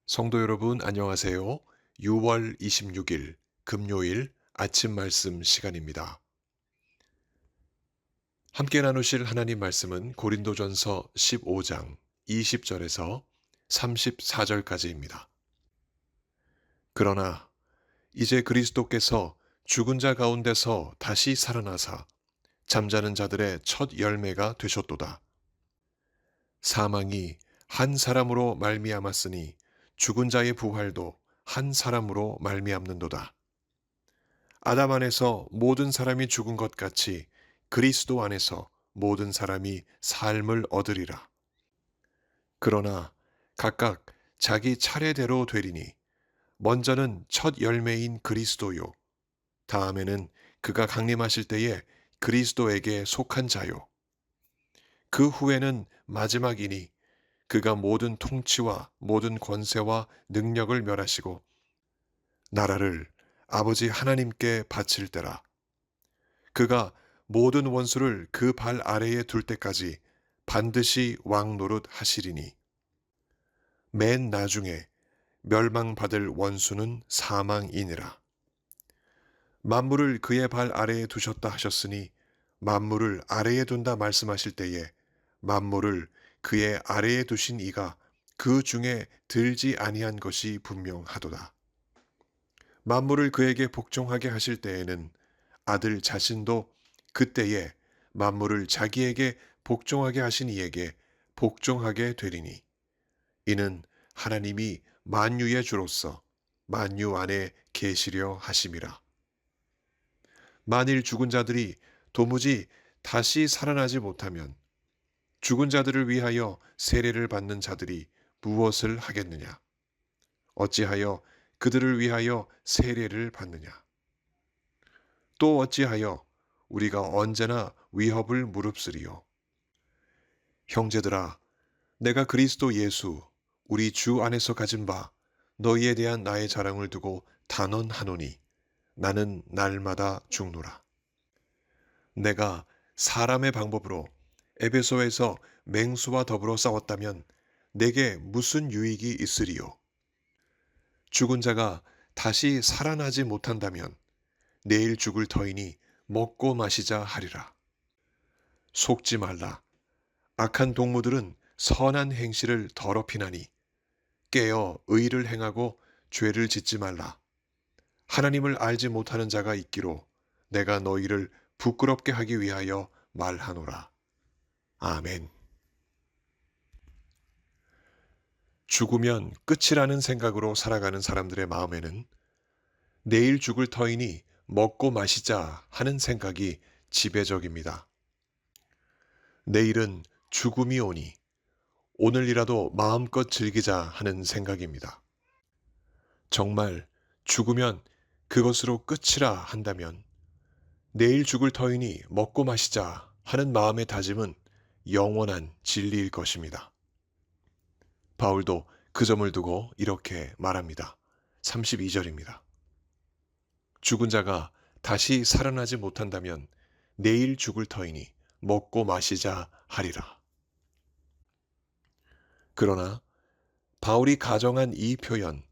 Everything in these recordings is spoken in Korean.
성도 여러분, 안녕하세요. 6월 26일 금요일 아침 말씀 시간입니다. 함께 나누실 하나님 말씀은 고린도전서 15장 20절에서 34절까지입니다. 그러나 이제 그리스도께서 죽은 자 가운데서 다시 살아나사 잠자는 자들의 첫 열매가 되셨도다. 사망이 한 사람으로 말미암았으니 죽은 자의 부활도 한 사람으로 말미암는도다. 아담 안에서 모든 사람이 죽은 것 같이 그리스도 안에서 모든 사람이 삶을 얻으리라. 그러나 각각 자기 차례대로 되리니 먼저는 첫 열매인 그리스도요. 다음에는 그가 강림하실 때에 그리스도에게 속한 자요. 그 후에는 마지막이니 그가 모든 통치와 모든 권세와 능력을 멸하시고 나라를 아버지 하나님께 바칠 때라. 그가 모든 원수를 그 발 아래에 둘 때까지 반드시 왕 노릇 하시리니 맨 나중에 멸망받을 원수는 사망이니라. 만물을 그의 발 아래에 두셨다 하셨으니 만물을 아래에 둔다 말씀하실 때에 만물을 그의 아래에 두신 이가 그 중에 들지 아니한 것이 분명하도다. 만물을 그에게 복종하게 하실 때에는 아들 자신도 그때에 만물을 자기에게 복종하게 하신 이에게 복종하게 되리니 이는 하나님이 만유의 주로서 만유 안에 계시려 하심이라. 만일 죽은 자들이 도무지 다시 살아나지 못하면 죽은 자들을 위하여 세례를 받는 자들이 무엇을 하겠느냐? 어찌하여 그들을 위하여 세례를 받느냐? 또 어찌하여 우리가 언제나 위협을 무릅쓰리요? 형제들아, 내가 그리스도 예수, 우리 주 안에서 가진 바, 너희에 대한 나의 자랑을 두고 단언하노니, 나는 날마다 죽노라. 내가 사람의 방법으로 에베소에서 맹수와 더불어 싸웠다면, 내게 무슨 유익이 있으리요? 죽은 자가 다시 살아나지 못한다면, 내일 죽을 터이니 먹고 마시자 하리라. 속지 말라. 악한 동무들은 선한 행실을 더럽히나니 깨어 의를 행하고 죄를 짓지 말라. 하나님을 알지 못하는 자가 있기로 내가 너희를 부끄럽게 하기 위하여 말하노라. 아멘. 죽으면 끝이라는 생각으로 살아가는 사람들의 마음에는 내일 죽을 터이니 먹고 마시자 하는 생각이 지배적입니다. 내일은 죽음이 오니 오늘이라도 마음껏 즐기자 하는 생각입니다. 정말 죽으면 그것으로 끝이라 한다면 내일 죽을 터이니 먹고 마시자 하는 마음의 다짐은 영원한 진리일 것입니다. 바울도 그 점을 두고 이렇게 말합니다. 32절입니다. 죽은 자가 다시 살아나지 못한다면 내일 죽을 터이니 먹고 마시자 하리라. 그러나 바울이 가정한 이 표현,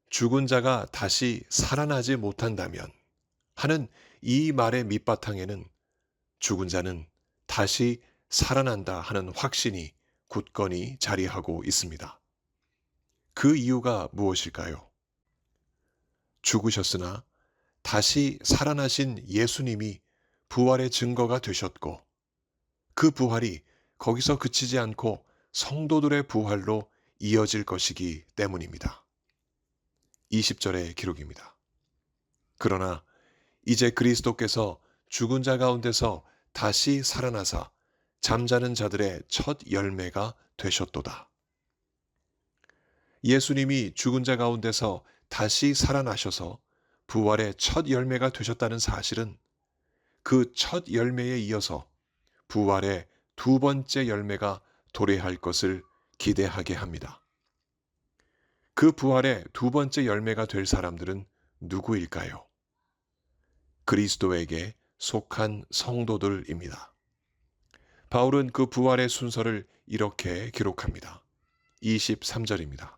죽은 자가 다시 살아나지 못한다면 하는 이 말의 밑바탕에는 죽은 자는 다시 살아난다 하는 확신이 굳건히 자리하고 있습니다. 그 이유가 무엇일까요? 죽으셨으나 다시 살아나신 예수님이 부활의 증거가 되셨고 그 부활이 거기서 그치지 않고 성도들의 부활로 이어질 것이기 때문입니다. 20절의 기록입니다. 그러나 이제 그리스도께서 죽은 자 가운데서 다시 살아나사 잠자는 자들의 첫 열매가 되셨도다. 예수님이 죽은 자 가운데서 다시 살아나셔서 부활의 첫 열매가 되셨다는 사실은 그 첫 열매에 이어서 부활의 두 번째 열매가 도래할 것을 기대하게 합니다. 그 부활의 두 번째 열매가 될 사람들은 누구일까요? 그리스도에게 속한 성도들입니다. 바울은 그 부활의 순서를 이렇게 기록합니다. 23절입니다.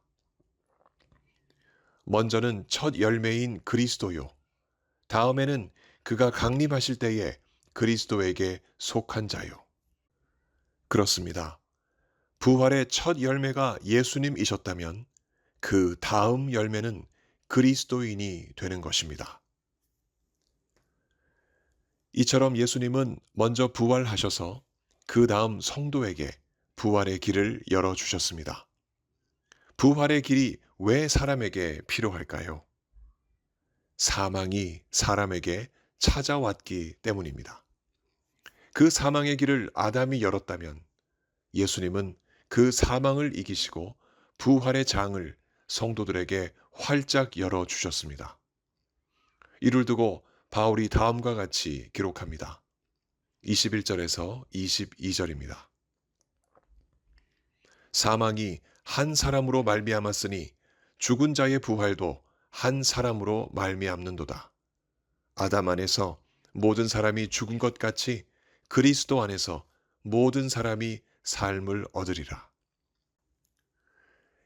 먼저는 첫 열매인 그리스도요. 다음에는 그가 강림하실 때에 그리스도에게 속한 자요. 그렇습니다. 부활의 첫 열매가 예수님이셨다면 그 다음 열매는 그리스도인이 되는 것입니다. 이처럼 예수님은 먼저 부활하셔서 그 다음 성도에게 부활의 길을 열어주셨습니다. 부활의 길이 왜 사람에게 필요할까요? 사망이 사람에게 찾아왔기 때문입니다. 그 사망의 길을 아담이 열었다면 예수님은 그 사망을 이기시고 부활의 장을 성도들에게 활짝 열어주셨습니다. 이를 두고 바울이 다음과 같이 기록합니다. 21절에서 22절입니다. 사망이 한 사람으로 말미암았으니 죽은 자의 부활도 한 사람으로 말미암는도다. 아담 안에서 모든 사람이 죽은 것 같이 그리스도 안에서 모든 사람이 삶을 얻으리라.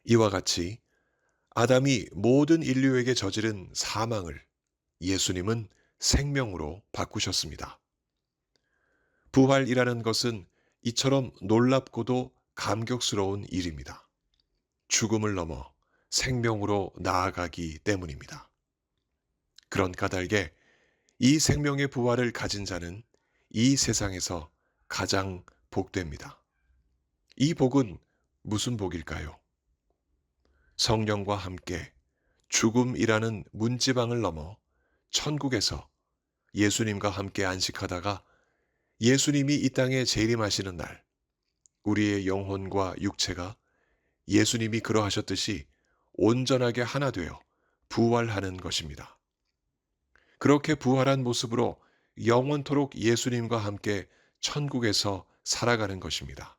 이와 같이 아담이 모든 인류에게 저지른 사망을 예수님은 생명으로 바꾸셨습니다. 부활이라는 것은 이처럼 놀랍고도 감격스러운 일입니다. 죽음을 넘어 생명으로 나아가기 때문입니다. 그런 까닭에 이 생명의 부활을 가진 자는 이 세상에서 가장 복됩니다. 이 복은 무슨 복일까요? 성령과 함께 죽음이라는 문지방을 넘어 천국에서 예수님과 함께 안식하다가 예수님이 이 땅에 재림하시는 날, 우리의 영혼과 육체가 예수님이 그러하셨듯이 온전하게 하나 되어 부활하는 것입니다. 그렇게 부활한 모습으로 영원토록 예수님과 함께 천국에서 살아가는 것입니다.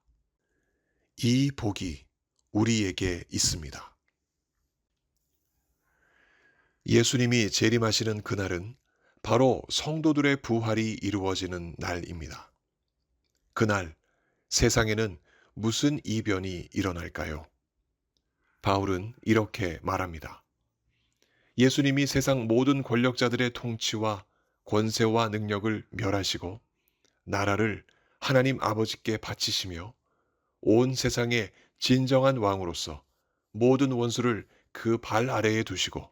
이 복이 우리에게 있습니다. 예수님이 재림하시는 그날은 바로 성도들의 부활이 이루어지는 날입니다. 그날 세상에는 무슨 이변이 일어날까요? 바울은 이렇게 말합니다. 예수님이 세상 모든 권력자들의 통치와 권세와 능력을 멸하시고 나라를 하나님 아버지께 바치시며 온 세상의 진정한 왕으로서 모든 원수를 그 발 아래에 두시고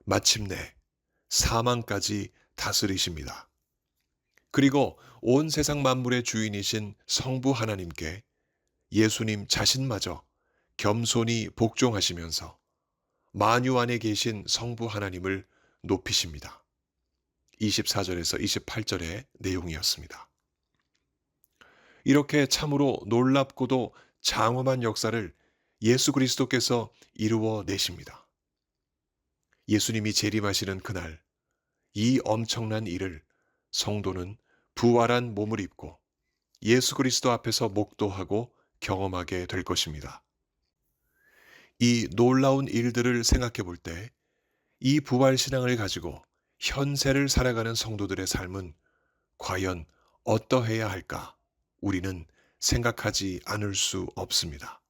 마침내 사망까지 다스리십니다. 그리고 온 세상 만물의 주인이신 성부 하나님께 예수님 자신마저 겸손히 복종하시면서 만유 안에 계신 성부 하나님을 높이십니다. 24절에서 28절의 내용이었습니다. 이렇게 참으로 놀랍고도 장엄한 역사를 예수 그리스도께서 이루어 내십니다. 예수님이 재림하시는 그날, 이 엄청난 일을 성도는 부활한 몸을 입고 예수 그리스도 앞에서 목도하고 경험하게 될 것입니다. 이 놀라운 일들을 생각해 볼 때 이 부활 신앙을 가지고 현세를 살아가는 성도들의 삶은 과연 어떠해야 할까? 우리는 생각하지 않을 수 없습니다.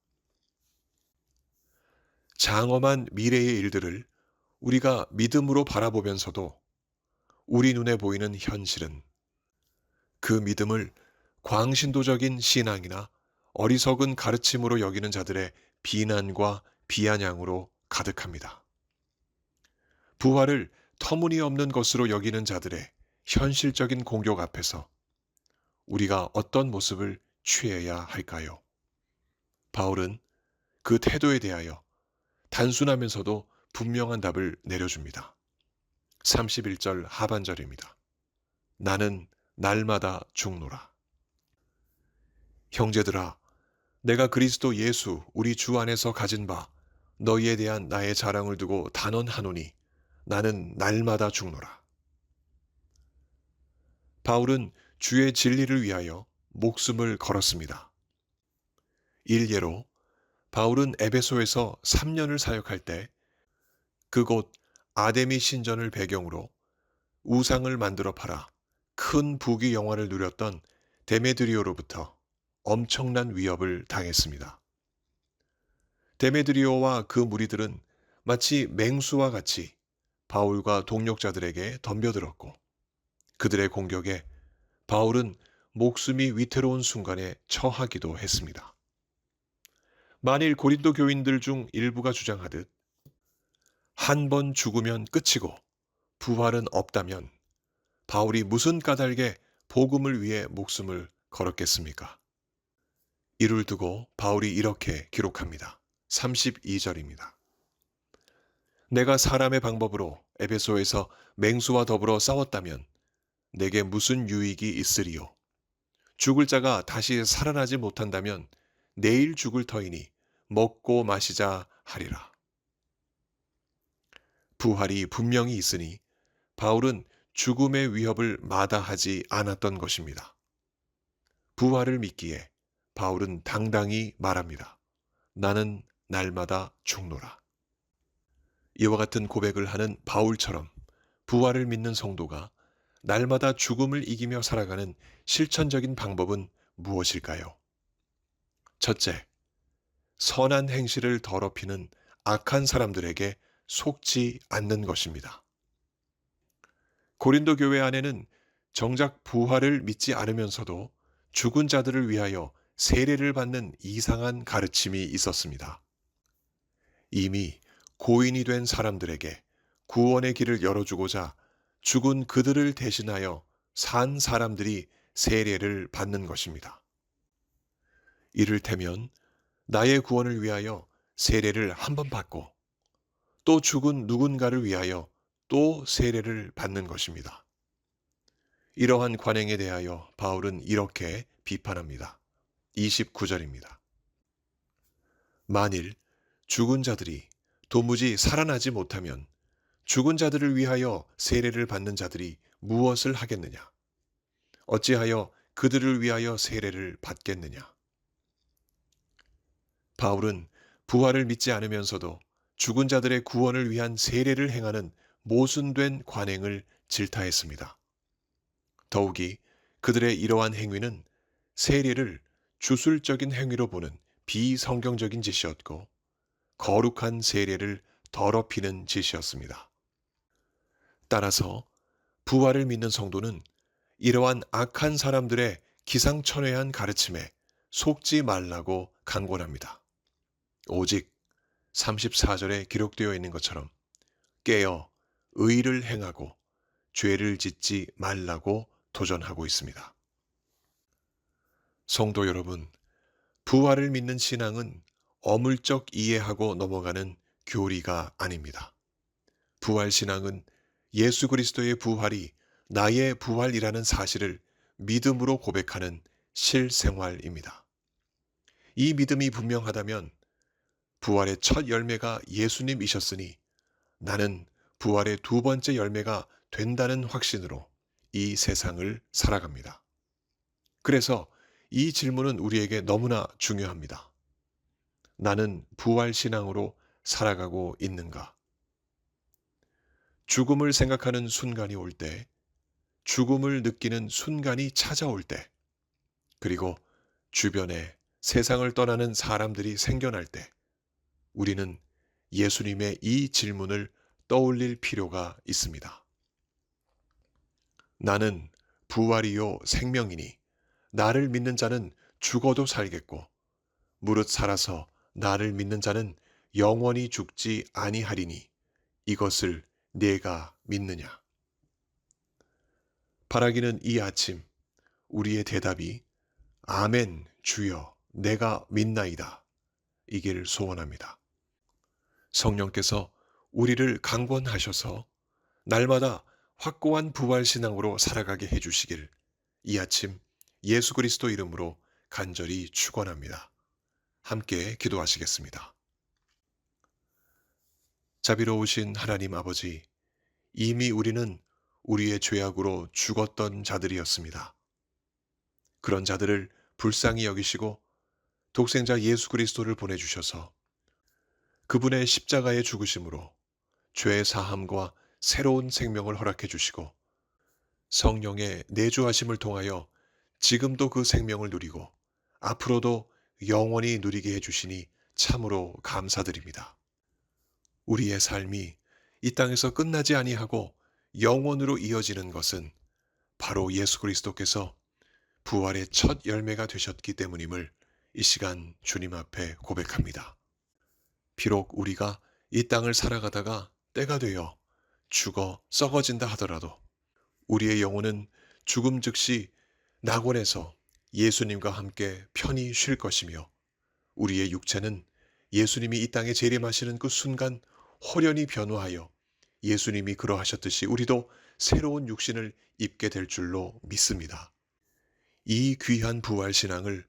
장엄한 미래의 일들을 우리가 믿음으로 바라보면서도 우리 눈에 보이는 현실은 그 믿음을 광신도적인 신앙이나 어리석은 가르침으로 여기는 자들의 비난과 비아냥으로 가득합니다. 부활을 터무니없는 것으로 여기는 자들의 현실적인 공격 앞에서 우리가 어떤 모습을 취해야 할까요? 바울은 그 태도에 대하여 단순하면서도 분명한 답을 내려줍니다. 31절 하반절입니다. 나는 날마다 죽노라. 형제들아, 내가 그리스도 예수 우리 주 안에서 가진 바 너희에 대한 나의 자랑을 두고 단언하노니 나는 날마다 죽노라. 바울은 주의 진리를 위하여 목숨을 걸었습니다. 일례로 바울은 에베소에서 3년을 사역할 때 그곳 아데미 신전을 배경으로 우상을 만들어 팔아 큰 부귀 영화를 누렸던 데메드리오로부터 엄청난 위협을 당했습니다. 데메드리오와 그 무리들은 마치 맹수와 같이 바울과 동력자들에게 덤벼들었고 그들의 공격에 바울은 목숨이 위태로운 순간에 처하기도 했습니다. 만일 고린도 교인들 중 일부가 주장하듯 한 번 죽으면 끝이고 부활은 없다면 바울이 무슨 까닭에 복음을 위해 목숨을 걸었겠습니까? 이를 두고 바울이 이렇게 기록합니다. 32절입니다. 내가 사람의 방법으로 에베소에서 맹수와 더불어 싸웠다면 내게 무슨 유익이 있으리요? 죽을 자가 다시 살아나지 못한다면 내일 죽을 터이니 먹고 마시자 하리라. 부활이 분명히 있으니 바울은 죽음의 위협을 마다하지 않았던 것입니다. 부활을 믿기에 바울은 당당히 말합니다. 나는 날마다 죽노라. 이와 같은 고백을 하는 바울처럼 부활을 믿는 성도가 날마다 죽음을 이기며 살아가는 실천적인 방법은 무엇일까요? 첫째, 선한 행실을 더럽히는 악한 사람들에게 속지 않는 것입니다. 고린도 교회 안에는 정작 부활을 믿지 않으면서도 죽은 자들을 위하여 세례를 받는 이상한 가르침이 있었습니다. 이미 고인이 된 사람들에게 구원의 길을 열어주고자 죽은 그들을 대신하여 산 사람들이 세례를 받는 것입니다. 이를테면 나의 구원을 위하여 세례를 한 번 받고 또 죽은 누군가를 위하여 또 세례를 받는 것입니다. 이러한 관행에 대하여 바울은 이렇게 비판합니다. 29절입니다. 만일 죽은 자들이 도무지 살아나지 못하면 죽은 자들을 위하여 세례를 받는 자들이 무엇을 하겠느냐? 어찌하여 그들을 위하여 세례를 받겠느냐? 바울은 부활을 믿지 않으면서도 죽은 자들의 구원을 위한 세례를 행하는 모순된 관행을 질타했습니다. 더욱이 그들의 이러한 행위는 세례를 주술적인 행위로 보는 비성경적인 짓이었고 거룩한 세례를 더럽히는 짓이었습니다. 따라서 부활을 믿는 성도는 이러한 악한 사람들의 기상천외한 가르침에 속지 말라고 강권합니다. 오직 34절에 기록되어 있는 것처럼 깨어 의를 행하고 죄를 짓지 말라고 도전하고 있습니다. 성도 여러분, 부활을 믿는 신앙은 어물쩍 이해하고 넘어가는 교리가 아닙니다. 부활 신앙은 예수 그리스도의 부활이 나의 부활이라는 사실을 믿음으로 고백하는 실생활입니다. 이 믿음이 분명하다면 부활의 첫 열매가 예수님이셨으니 나는 부활의 두 번째 열매가 된다는 확신으로 이 세상을 살아갑니다. 그래서 이 질문은 우리에게 너무나 중요합니다. 나는 부활 신앙으로 살아가고 있는가? 죽음을 생각하는 순간이 올 때, 죽음을 느끼는 순간이 찾아올 때, 그리고 주변에 세상을 떠나는 사람들이 생겨날 때, 우리는 예수님의 이 질문을 떠올릴 필요가 있습니다. 나는 부활이요 생명이니 나를 믿는 자는 죽어도 살겠고 무릇 살아서 나를 믿는 자는 영원히 죽지 아니하리니 이것을 내가 믿느냐? 바라기는 이 아침 우리의 대답이 아멘 주여 내가 믿나이다 이길 소원합니다. 성령께서 우리를 강권하셔서 날마다 확고한 부활신앙으로 살아가게 해주시길 이 아침 예수 그리스도 이름으로 간절히 축원합니다. 함께 기도하시겠습니다. 자비로우신 하나님 아버지, 이미 우리는 우리의 죄악으로 죽었던 자들이었습니다. 그런 자들을 불쌍히 여기시고 독생자 예수 그리스도를 보내주셔서 그분의 십자가의 죽으심으로 죄 사함과 새로운 생명을 허락해 주시고 성령의 내주하심을 통하여 지금도 그 생명을 누리고 앞으로도 영원히 누리게 해주시니 참으로 감사드립니다. 우리의 삶이 이 땅에서 끝나지 아니하고 영원으로 이어지는 것은 바로 예수 그리스도께서 부활의 첫 열매가 되셨기 때문임을 이 시간 주님 앞에 고백합니다. 비록 우리가 이 땅을 살아가다가 때가 되어 죽어 썩어진다 하더라도 우리의 영혼은 죽음 즉시 낙원에서 예수님과 함께 편히 쉴 것이며 우리의 육체는 예수님이 이 땅에 재림하시는 그 순간 홀연히 변화하여 예수님이 그러하셨듯이 우리도 새로운 육신을 입게 될 줄로 믿습니다. 이 귀한 부활 신앙을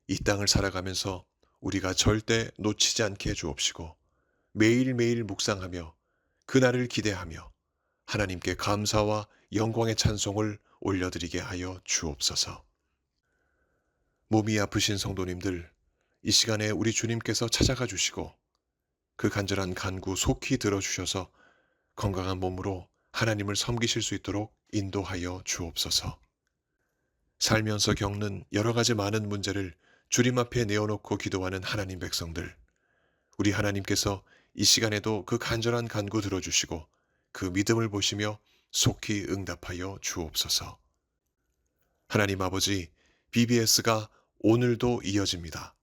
이 땅을 살아가면서 우리가 절대 놓치지 않게 해 주옵시고 매일매일 묵상하며 그날을 기대하며 하나님께 감사와 영광의 찬송을 올려드리게 하여 주옵소서. 몸이 아프신 성도님들, 이 시간에 우리 주님께서 찾아가 주시고 그 간절한 간구 속히 들어주셔서 건강한 몸으로 하나님을 섬기실 수 있도록 인도하여 주옵소서. 살면서 겪는 여러 가지 많은 문제를 주님 앞에 내어놓고 기도하는 하나님 백성들, 우리 하나님께서 이 시간에도 그 간절한 간구 들어주시고 그 믿음을 보시며 속히 응답하여 주옵소서. 하나님 아버지, BBS가 오늘도 이어집니다.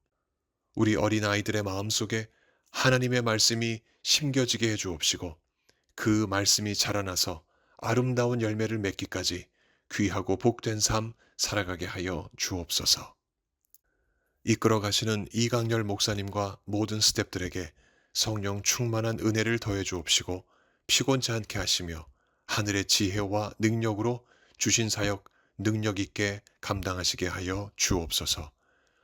우리 어린아이들의 마음속에 하나님의 말씀이 심겨지게 해 주옵시고 그 말씀이 자라나서 아름다운 열매를 맺기까지 귀하고 복된 삶 살아가게 하여 주옵소서. 이끌어 가시는 이강렬 목사님과 모든 스태프들에게 성령 충만한 은혜를 더해 주옵시고 피곤치 않게 하시며 하늘의 지혜와 능력으로 주신 사역 능력 있게 감당하시게 하여 주옵소서.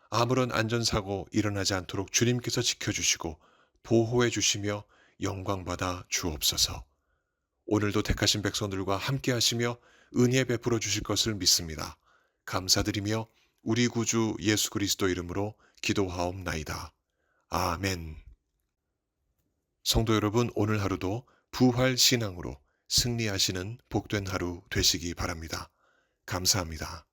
아무런 안전사고 일어나지 않도록 주님께서 지켜주시고 보호해 주시며 영광받아 주옵소서. 오늘도 택하신 백성들과 함께 하시며 은혜 베풀어 주실 것을 믿습니다. 감사드리며 우리 구주 예수 그리스도 이름으로 기도하옵나이다. 아멘. 성도 여러분, 오늘 하루도 부활 신앙으로 승리하시는 복된 하루 되시기 바랍니다. 감사합니다.